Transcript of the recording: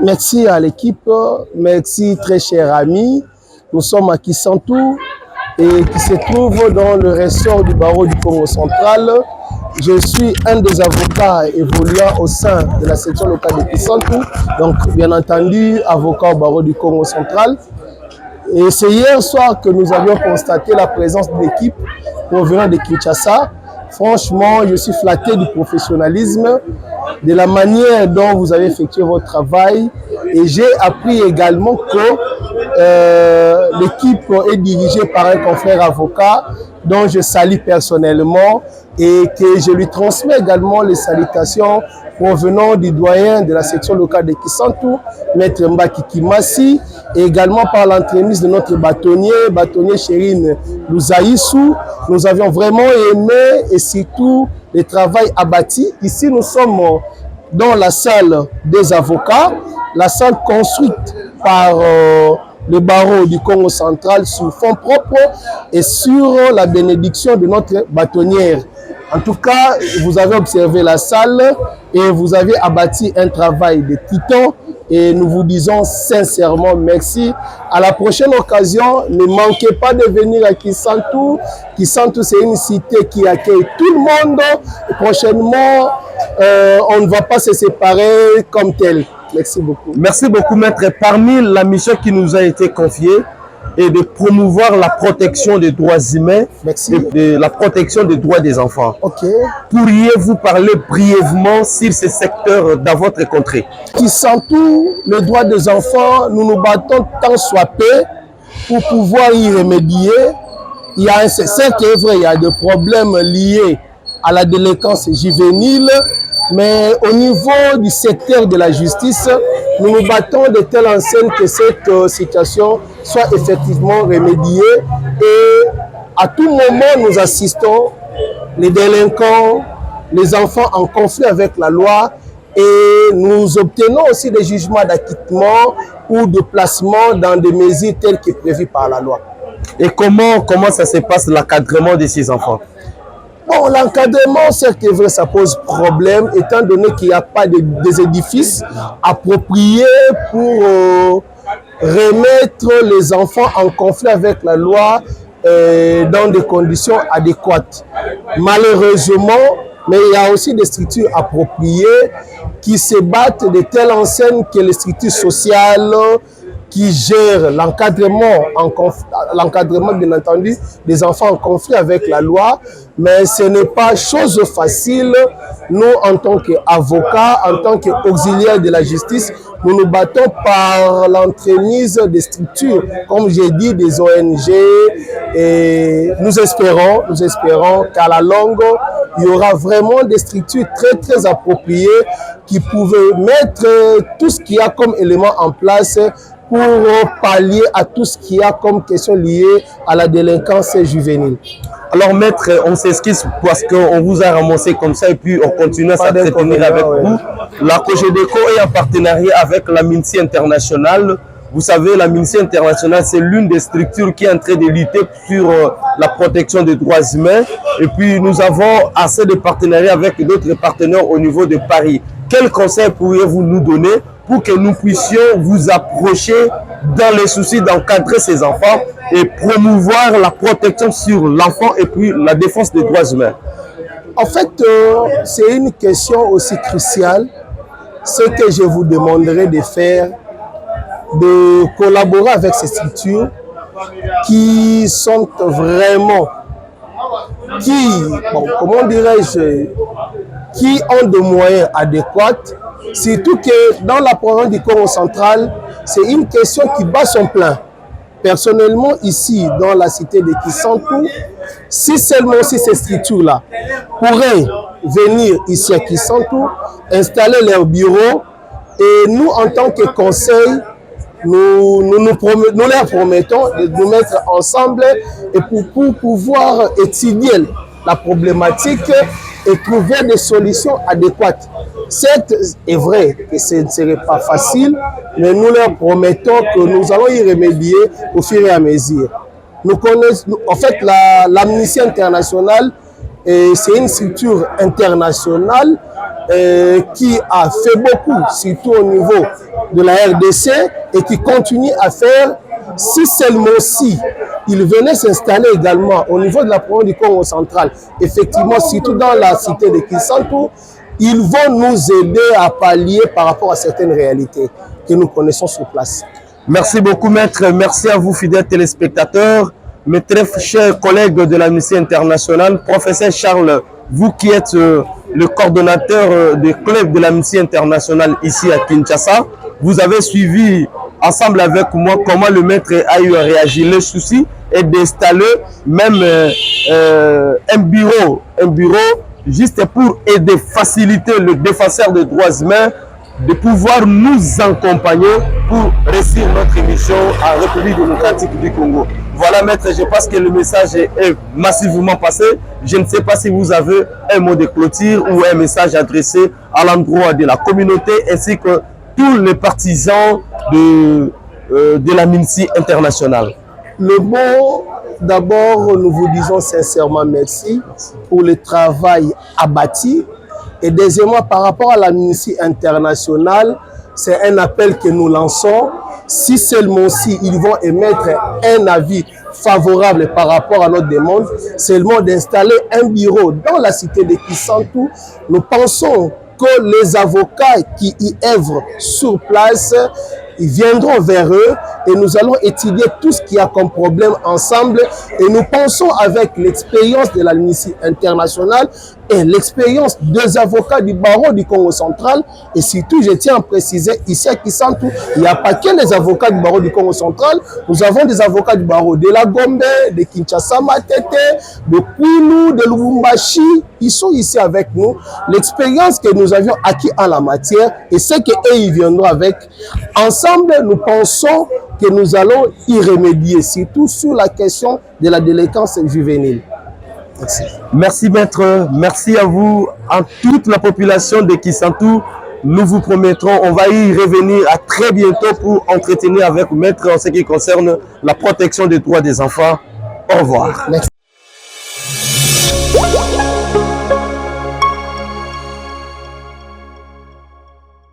Merci à l'équipe, merci très chers amis. Nous sommes à Kisantu et qui se trouve dans le ressort du barreau du Congo central. Je suis un des avocats évoluant au sein de la section locale de Kisantu, donc bien entendu avocat au barreau du Congo central. Et c'est hier soir que nous avions constaté la présence d'une équipe provenant de Kinshasa. Franchement, je suis flatté du professionnalisme, de la manière dont vous avez effectué votre travail. Et j'ai appris également que l'équipe est dirigée par un confrère avocat dont je salue personnellement et que je lui transmets également les salutations provenant du doyen de la section locale de Kisantu, Maître Mbaki Kimasi, et également par l'entremise de notre bâtonnier Chérine Louzaïsou. Nous avions vraiment aimé et surtout le travail abattu. Ici, nous sommes dans la salle des avocats, la salle construite par le barreau du Congo central sur fonds propres et sur la bénédiction de notre bâtonnière. En tout cas, vous avez observé la salle et vous avez abattu un travail de titan et nous vous disons sincèrement merci. À la prochaine occasion, ne manquez pas de venir à Kisantu. Kisantu, c'est une cité qui accueille tout le monde. Et prochainement, on ne va pas se séparer comme tel. Merci beaucoup. Merci beaucoup, maître. Parmi la mission qui nous a été confiée est de promouvoir la protection des droits humains. Merci. Et de la protection des droits des enfants. Ok. Pourriez-vous parler brièvement sur ce secteur dans votre contrée? Kisantu, le droit des enfants, nous nous battons tant soit peu pour pouvoir y remédier. Il y a certes, c'est vrai, il y a des problèmes liés à la délinquance juvénile, mais au niveau du secteur de la justice, nous nous battons de telle enseigne que cette situation soit effectivement remédiée et à tout moment nous assistons les délinquants, les enfants en conflit avec la loi et nous obtenons aussi des jugements d'acquittement ou de placement dans des mesures telles que prévues par la loi. Et comment ça se passe l'encadrement de ces enfants? Bon, l'encadrement, certes, ça pose problème, étant donné qu'il n'y a pas des édifices appropriés pour remettre les enfants en conflit avec la loi dans des conditions adéquates. Malheureusement, mais il y a aussi des structures appropriées qui se battent de telle enseigne que les structures sociales qui gèrent l'encadrement, bien entendu, des enfants en conflit avec la loi. Mais ce n'est pas chose facile. Nous, en tant qu'avocats, en tant qu'auxiliaires de la justice, nous nous battons par l'entremise des structures, comme j'ai dit, des ONG. Et nous espérons qu'à la longue, il y aura vraiment des structures très, très appropriées qui pouvaient mettre tout ce qu'il y a comme élément en place pour pallier à tout ce qu'il y a comme question liée à la délinquance juvénile. Alors maître, on s'excuse parce qu'on vous a ramassé comme ça et puis on continue à s'entretenir avec vous. La Cogedeco est en partenariat avec l'Amnesty International. Vous savez, l'Amnesty International, c'est l'une des structures qui est en train de lutter sur la protection des droits humains. Et puis nous avons assez de partenariats avec d'autres partenaires au niveau de Paris. Quel conseil pourriez-vous nous donner pour que nous puissions vous approcher dans les soucis d'encadrer ces enfants et promouvoir la protection sur l'enfant et puis la défense des droits humains? En fait, c'est une question aussi cruciale. Ce que je vous demanderai de faire, de collaborer avec ces structures qui sont vraiment, comment dirais-je, qui ont des moyens adéquats. Surtout que dans la province du Congo central, c'est une question qui bat son plein. Personnellement, ici, dans la cité de Kisantu, si seulement ces structures-là pourraient venir ici à Kisantu, installer leur bureau, et nous, en tant que conseil, nous leur promettons de nous mettre ensemble et pour pouvoir étudier la problématique et trouver des solutions adéquates. Certes, est vrai que ce ne serait pas facile, mais nous leur promettons que nous allons y remédier au fur et à mesure. Nous connaissons, en fait, l'Amnesty International, c'est une structure internationale qui a fait beaucoup, surtout au niveau de la RDC, et qui continue à faire, si seulement si il venait s'installer également au niveau de la province du Congo central, effectivement, surtout dans la cité de Kinshasa, ils vont nous aider à pallier par rapport à certaines réalités que nous connaissons sur place. Merci beaucoup, maître. Merci à vous, fidèles téléspectateurs, mes très chers collègues de l'Amnesty International, professeur Charles, vous qui êtes le coordonnateur du club de l'Amnesty International ici à Kinshasa. Vous avez suivi ensemble avec moi comment le maître a eu à réagir. Le souci est d'installer même un bureau juste pour aider, faciliter le défenseur des droits humains de pouvoir nous accompagner pour réussir notre émission en République démocratique du Congo. Voilà, maître, je pense que le message est massivement passé. Je ne sais pas si vous avez un mot de clôture ou un message adressé à l'endroit de la communauté ainsi que tous les partisans de l'Amnesty International. Le mot, d'abord, nous vous disons sincèrement merci pour le travail abattu. Et deuxièmement, par rapport à l'Amnesty International, c'est un appel que nous lançons. Si seulement si ils vont émettre un avis favorable par rapport à notre demande, seulement d'installer un bureau dans la cité de Kisantu, nous pensons que les avocats qui y œuvrent sur place, ils viendront vers eux et nous allons étudier tout ce qu'il y a comme problème ensemble. Et nous pensons avec l'expérience de l'Amnesty International et l'expérience des avocats du barreau du Congo central. Et surtout, je tiens à préciser ici à Kisantu, il n'y a pas que les avocats du barreau du Congo central. Nous avons des avocats du barreau de la Gombe, de Kinshasa Matete, de Kwilu, de Lubumbashi. Ils sont ici avec nous. L'expérience que nous avions acquis en la matière et ce qu'eux ils viendront avec. Ensemble, nous pensons que nous allons y remédier, surtout sur la question de la délinquance juvénile. Merci. Merci, maître. Merci à vous, à toute la population de Kisantu. Nous vous promettrons, on va y revenir à très bientôt pour entretenir avec maître en ce qui concerne la protection des droits des enfants. Au revoir. Merci.